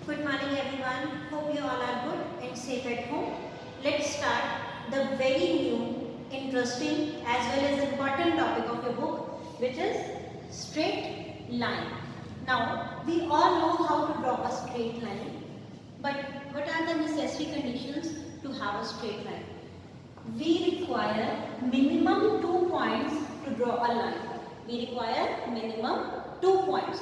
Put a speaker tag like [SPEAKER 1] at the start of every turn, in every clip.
[SPEAKER 1] Good morning everyone. Hope you all are good and safe at home. Let's start the very new, interesting as well as important topic of your book, which is straight line. Now, we all know how to draw a straight line, but what are the necessary conditions to have a straight line? We require minimum 2 points to draw a line. We require minimum 2 points.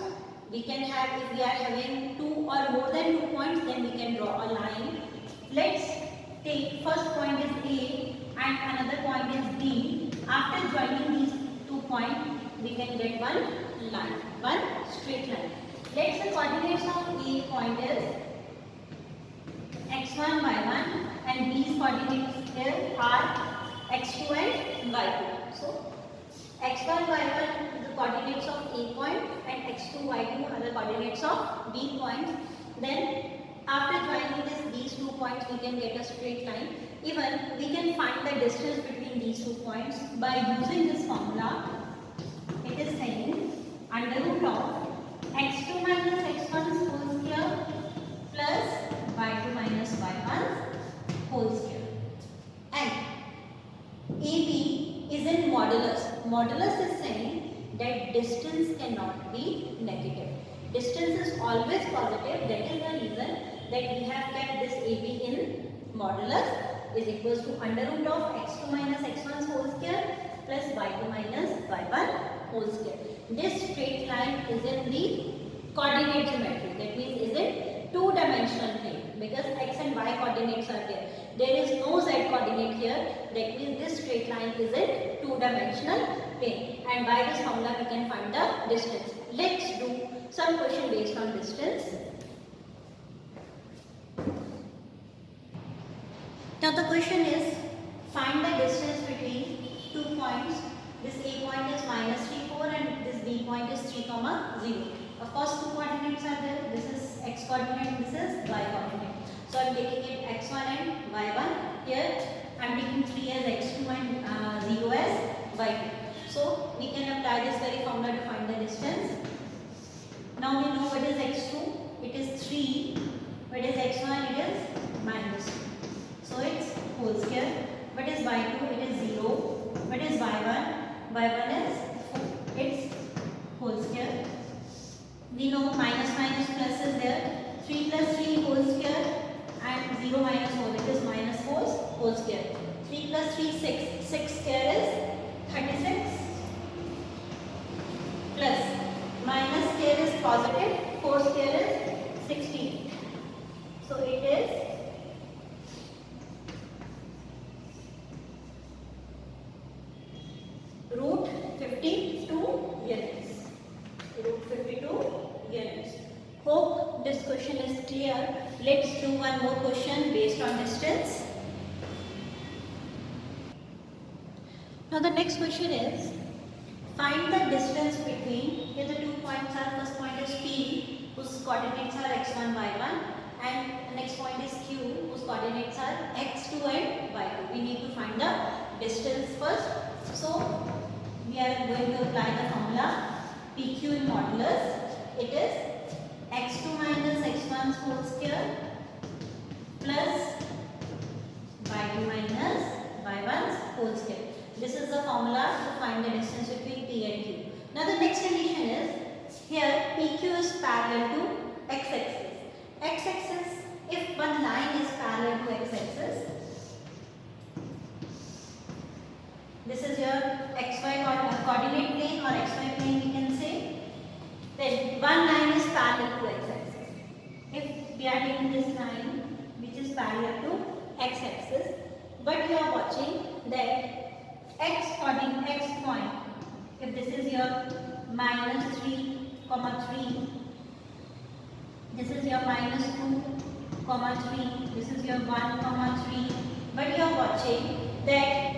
[SPEAKER 1] We can have, if we are having 2 or more than 2 points, then we can draw a line. Let's take first point is A and another point is B. After joining these 2 points, we can get one line, one straight line. Let's the coordinates of A point is x1, y1 and B's coordinates here are x2 and y2. So, x1, y1 is the coordinates of A point and x2, y2 are the coordinates of B point. Then after joining these 2 points, we can get a straight line. Even we can find the distance between these 2 points by using this formula. It is saying under root of x2 minus x1 whole square plus y2 minus y1 whole square. And AB is in modulus. Modulus is saying that distance cannot be negative. Distance is always positive. That is the reason that we have kept this AB in modulus is equals to under root of x2 minus x1 whole square plus y2 minus y1 whole square. This straight line is in the coordinate geometry. That means is in two-dimensional plane because x and y coordinates are there. There is no z coordinate here. That means this straight line is in two-dimensional plane. And by this formula we can find the distance. Let's do some question based on distance. Now the question is, find the distance between 2 points. This A point is minus 3, 4 and this B point is 3, 0. Of course, 2 coordinates are there. This is x coordinate, this is y coordinate. So I am taking it x1 and y1. Here I am taking 3 as x2 and 0 as y2. So we can apply this very formula to find the distance. Now we know what is x2. It is 3. What is x1? It is minus 2. So it's whole square. What is y2? It is 0. What is y1? Y1 is 4. It's whole square. We know minus minus plus is there. 3 plus 3 whole square and 0 minus 4. It is minus 4 whole square. 3 plus 3 6. 6 square is 36 plus minus square is positive. 4 square is 16. So it is root 52 units. Root 52 units. Hope this question is clear. Let's do one more question based on distance. Now the next question is, find the distance between, here the 2 points are, first point is P whose coordinates are x1, y1 and the next point is Q whose coordinates are x2 and y2. We need to find the distance first. So we are going to apply the formula PQ in modulus. It is x2 minus x1 whole square plus y2 minus y1 whole square. This is the formula to find the distance between P and Q. Now the next condition is, here PQ is parallel to x-axis. X-axis, if one line is parallel to x-axis, this is your xy coordinate plane or xy plane we can say. Then one line is parallel to x-axis. If we are taking this line which is parallel to x-axis, but you are watching that x point, if this is your minus 3, 3, this is your minus 2, 3, this is your 1, 3, but you are watching that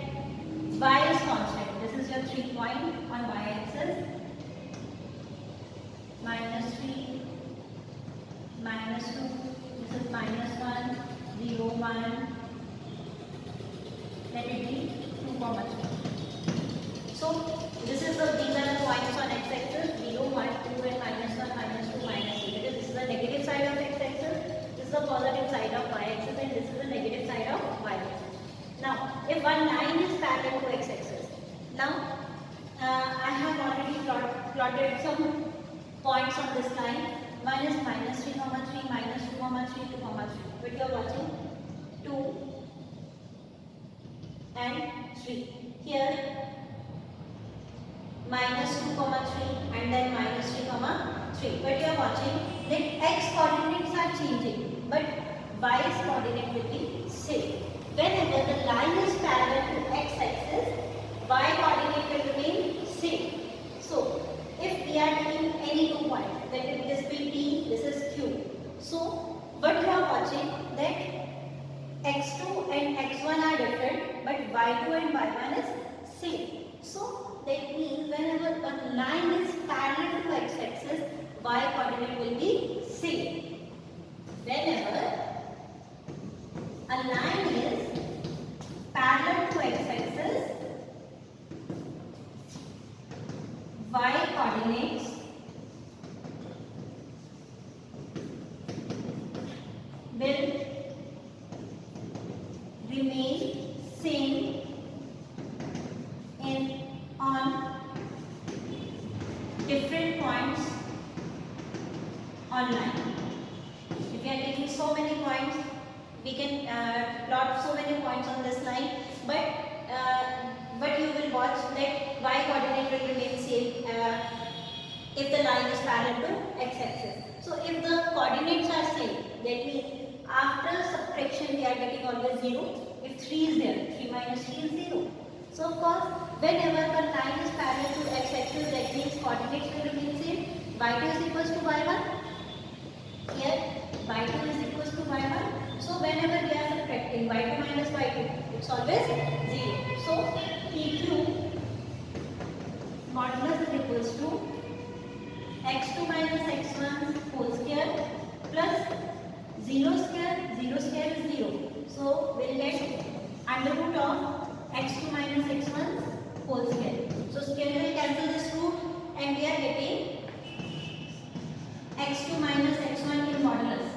[SPEAKER 1] y is constant. This is your 3 point on y-axis. Minus 3, minus 2, this is minus 1, 0, 1. Let it be 2, 3. So this is the, these are the points on x-axis 0, 1, 2 and minus 1, minus 2, minus 3. Because this is the negative side of x-axis. plotted some points on this line. One is minus 3 comma 3, minus 2 comma 3, 2 comma 3. But you are watching 2 and 3. Here minus 2 comma 3 and then minus 3 comma 3. But you are watching that x coordinates are changing, but y's coordinate will be same. Whenever the line is parallel to x axis, y coordinate will remain same. So if we are taking any 2 points, then this will be, this is q. So what you are watching that x2 and x1 are different, but y2 and y1 is same. So that means whenever a line is parallel to x axis, y coordinate will be same. Whenever a line is parallel to x axis, y coordinates will remain same on different points on line. If we are taking so many points, we can plot so many points on this line, but you will watch that y coordinate will remain same if the line is parallel to x axis. So if the coordinates are same, that means after subtraction we are getting always 0. If 3 is there, 3 minus 3 is 0. So of course, whenever the line is parallel to x axis, that means coordinates will remain same. y2 is equals to y1. Here y2 is equals to y1. So whenever we are subtracting y2 minus y2, it's always 0. So PQ modulus is equals to x2 minus x1 whole square plus 0 square is 0. So we'll get under root of x2 minus x1 whole square. So square will cancel this root and we are getting x2 minus x1 in modulus.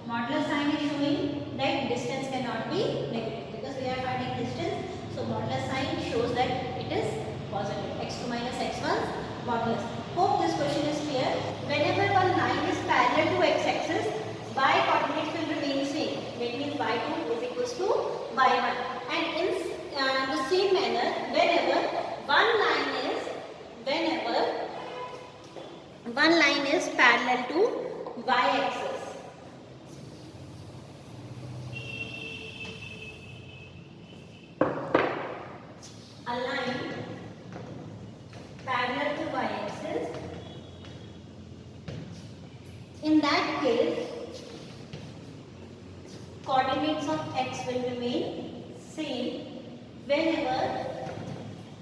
[SPEAKER 1] Modulus sign is showing that distance cannot be negative because we are finding distance. So modulus sign shows that it is positive. x2 minus x1 modulus. Hope this question is clear. Whenever one line is parallel to x axis, y coordinates will remain same. That means y2 is equals to y1. And in the same manner, whenever one line is parallel to y axis, a line parallel to y axis, in that case coordinates of x will remain same whenever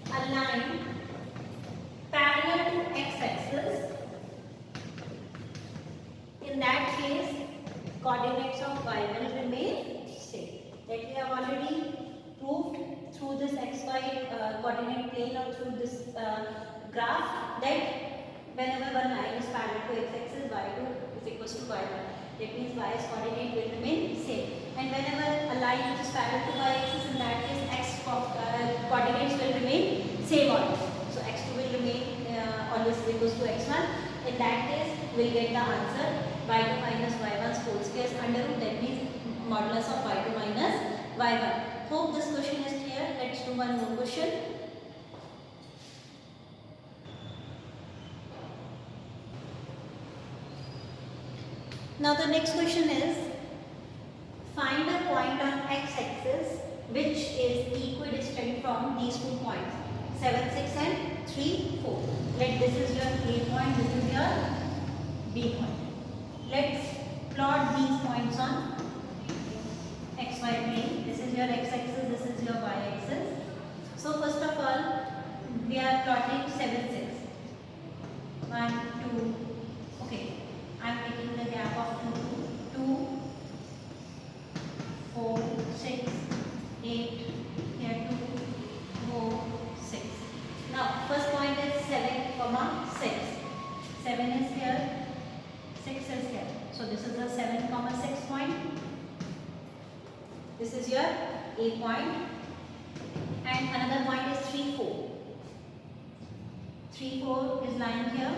[SPEAKER 1] a line parallel to x axis, in that case coordinates of y will remain same. That we have already proved through this xy coordinate plane or through this graph that whenever one line is parallel to x axis, y2 is equals to y1. That means y's coordinate will remain same. And whenever a line which is parallel to y axis, in that case x coordinates will remain same always. So x2 will remain always equals to x1. In that case, we will get the answer y2 minus y1's whole square under root, that means modulus of y2 minus y1. Hope this question is clear. Let's do one more question. Now the next question is, find a point on x-axis which is equidistant from these 2 points 7, 6 and 3, 4. Let this is your A point, this is your B point. Let's plot these points on xy plane. This is your x-axis, this is your y-axis. So first of all, we are plotting 7, 6. 1, 2, okay. I am taking the gap of 2, 4, 6, 8, here 2, 4, 6. Now first point is 7, 6. 7 is here, 6 is here. So this is the 7, 6 point. This is your A point. And another point is 3, 4. 3, 4 is lying here.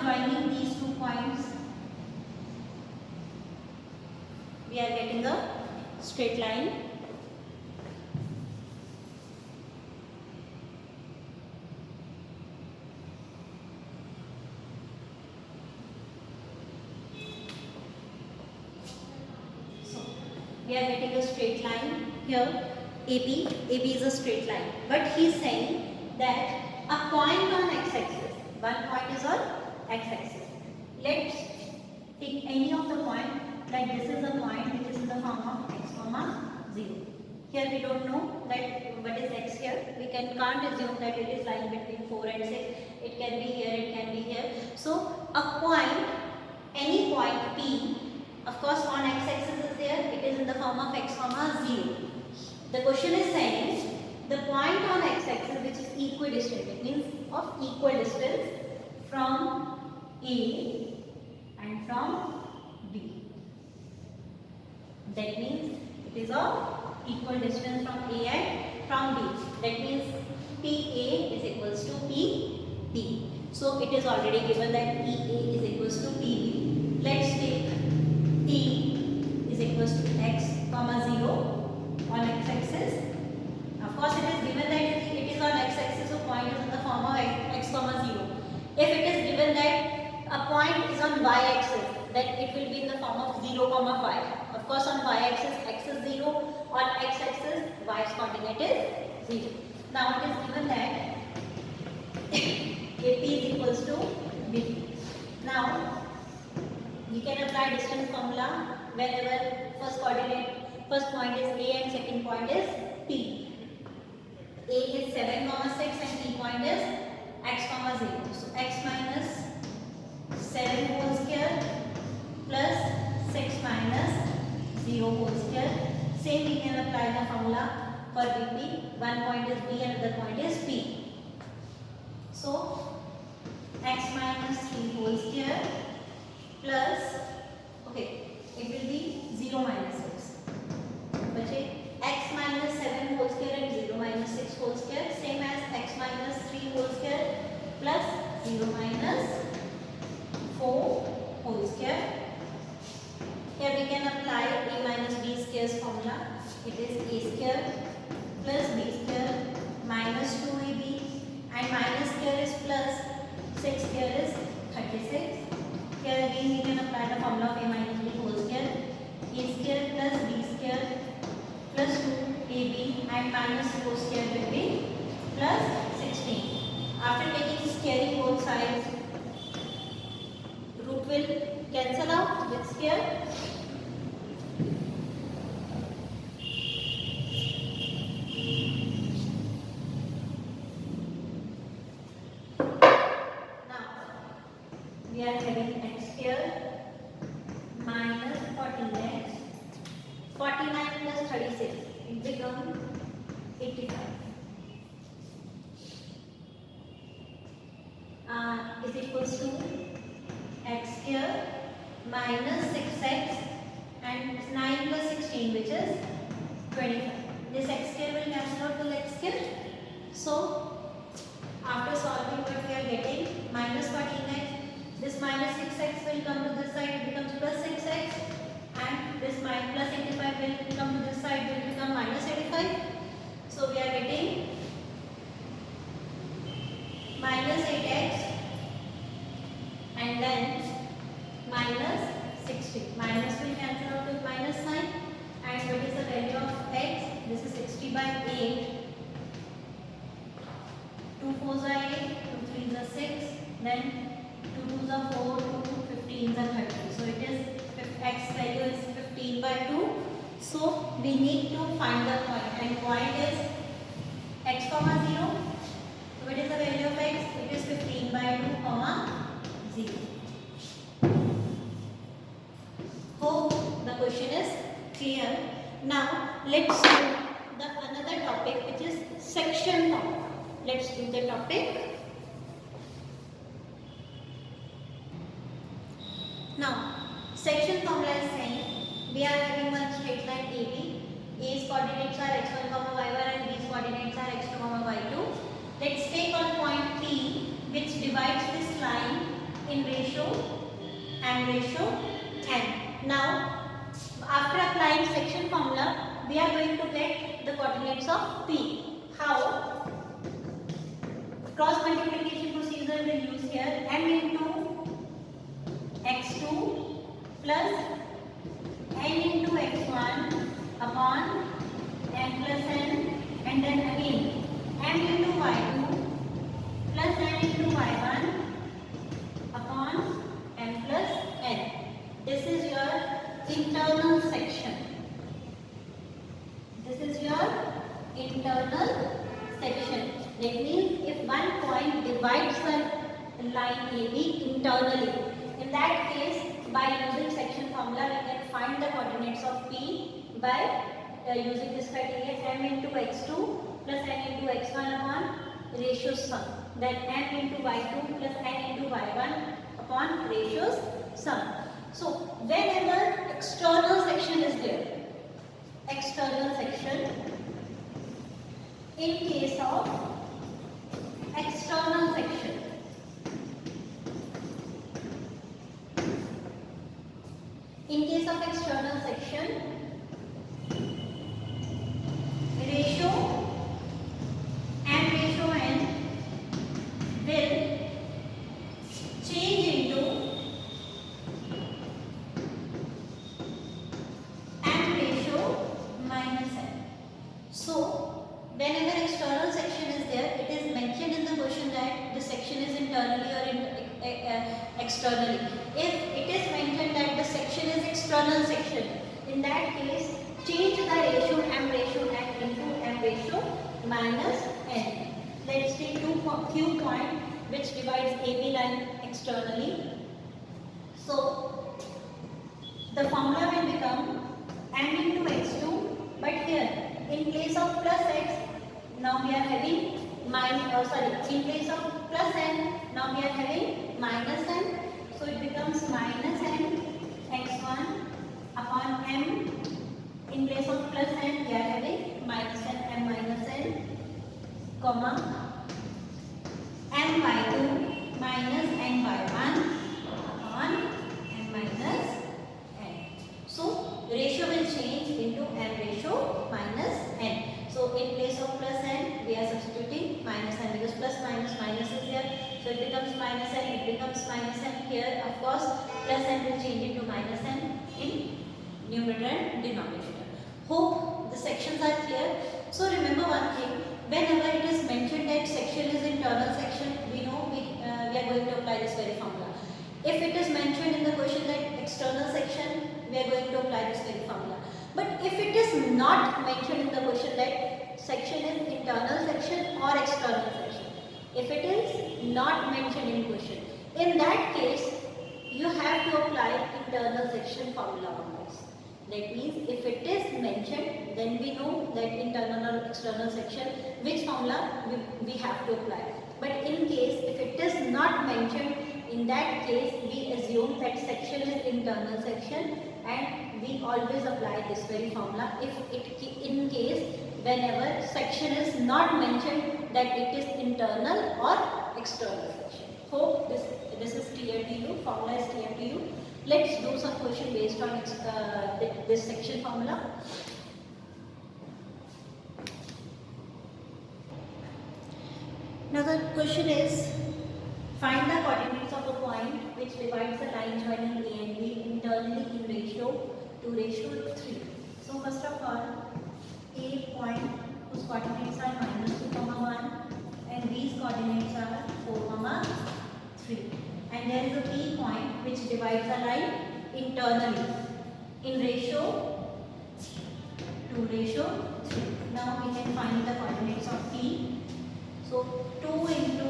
[SPEAKER 1] joining these 2 points, we are getting a straight line. So we are getting a straight line here. AB is a straight line, but he is saying that a point on x-axis, one point is on x-axis. Let's take any of the point, like this is a point which is in the form of x comma 0. Here we don't know that what is x here. We can't assume that it is lying between 4 and 6. It can be here, it can be here. So a point, any point P, of course on x-axis is there, it is in the form of x comma 0. The question is saying the point on x-axis which is equidistant, it means of equal distance from A and from B. That means it is of equal distance from A and from B. That means PA is equals to PP. So it is already given that PA is equals to PB. Let's take T is equals to x comma 0 on x-axis. Of course, it is given that it is on x-axis, so point is in the form of x comma 0. If it is given that a point is on y-axis, then it will be in the form of 0 comma 5. Of course, on y-axis x is 0, on x-axis y's coordinate is 0. Now it is given that AP is equals to BP. Now we can apply distance formula whenever first point is A and second point is P. A is 7 comma 6 and P point is x comma 0. So x minus 7 whole square plus 6 minus 0 whole square. Same we can apply the formula for BP. One point is B and another point is P. So x minus 3 whole square plus, okay, it will be 0 minus 6. X minus 7 whole square and 0 minus 6 whole square, same as x minus 3 whole square plus 0 minus 4 whole square. Here we can apply A minus B squares formula. It is A square plus B square minus 2AB and minus square is plus 6 square is 36. Here again we can apply the formula of A minus B whole square. A square plus B square plus 2AB and minus 4 square will be plus 16. After taking squaring both sides, root will cancel out with square. Now we are having x square minus 14x. 49 plus 36, it becomes 85. Is equals to x square minus 6x and 9 plus 16, which is 25. This x square will cancel out with x square. So after solving what we are getting, minus 14x, this minus 6x will come to this side, it becomes plus 6x. And this plus 85 will come to this side, will become minus 85. So we are getting minus 8x and then minus 60. Minus will cancel out with minus sign. And what is the value of x? This is 60 by 8. 2 4s are 8, 2 3s are 6, then 2 2s are 4, 2 15s are 30. So it is x value is 15 by 2. So we need to find the point, and point is x comma 0. So what is the value of x? It is 15 by 2 comma 0. Hope the question is clear. Now let's do the another topic, which is section formula. Let's do the topic. Now section formula is saying we are having one straight line AB. A's coordinates are x1, y1 and B's coordinates are x2, y2. Let's take on point P, which divides this line in and ratio n. Now, after applying section formula, we are going to get the coordinates of P. How? Cross multiplication procedure will use here. M into x2 plus n into x1 upon m plus n, and then again m into y2 plus n into y1 upon m plus n. This is your internal section. This is your internal section. That means if one point divides the line AB internally, in that case, by using section formula, we can find the coordinates of P by using this criteria: m into x2 plus n into x1 upon ratio sum. Then m into y2 plus n into y1 upon ratios sum. So whenever external section is there, external section, in case of external section, in case of external section, ratio and ratio n will change into m ratio minus n. So whenever external section is there, it is mentioned in the question that the section is internally or externally. If it is mentioned that the section is external section, in that case, change the ratio m ratio n into m ratio minus n. Let's take Q point which divides AB line externally. So the formula will become m into x2, but here in place of plus x, now we are having in place of plus n, now we are having minus n. So it becomes minus n x1 upon m. In place of plus n, we are having minus n m minus n, comma m by 2 minus n by 1 upon m minus n. So ratio will change into m ratio minus n. So in place of plus n, we are substituting minus n, because plus minus minus is here. So it becomes minus n, it becomes minus n. Here of course plus n will change into minus n in numerator and denominator. Hope the sections are clear. So remember one thing, whenever it is mentioned that section is internal section, we know we are going to apply this very formula. If it is mentioned in the question that external section, we are going to apply this very formula. But if it is not mentioned in the question that section is internal section or external section, if it is not mentioned in question, in that case, you have to apply internal section formula on this. That means if it is mentioned, then we know that internal or external section, which formula we have to apply. But in case if it is not mentioned, in that case we assume that section is internal section, and we always apply this very formula in case whenever section is not mentioned that it is internal or external section. Hope this is clear to you, formula is clear to you. Let's do some question based on this section formula. Now the question is, find the coordinates of a point which divides the line joining A and B internally in ratio 2:3. So first of all, A point whose coordinates are -2, 1, and B's coordinates are 4, 3. And there is a B point which divides the line internally in ratio 2:3. Now we can find the coordinates of P. So 2 into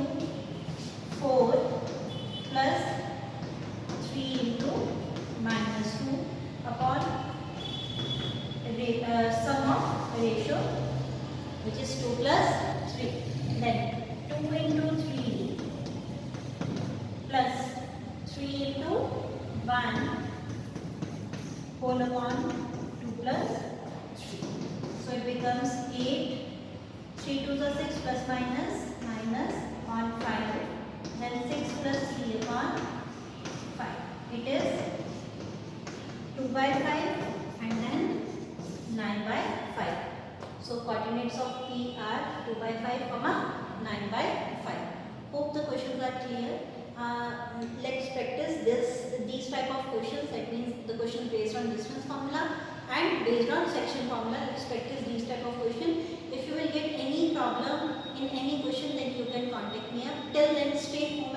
[SPEAKER 1] 4 plus 3 into -2 upon sum of ratio, which is 2 plus 3. Then 2 into 3 plus 3 into 1 whole upon 2 plus 3. So it becomes 8. 3 2s are 6 plus minus on 5. Then 6 plus 3 upon 5. It is coordinates of P are 2 by 5, 9 by 5. Hope the questions are clear. Let's practice these type of questions. That means the question based on distance formula and based on section formula. Let's practice these type of question. If you will get any problem in any question, then you can contact me up. Till then, stay home.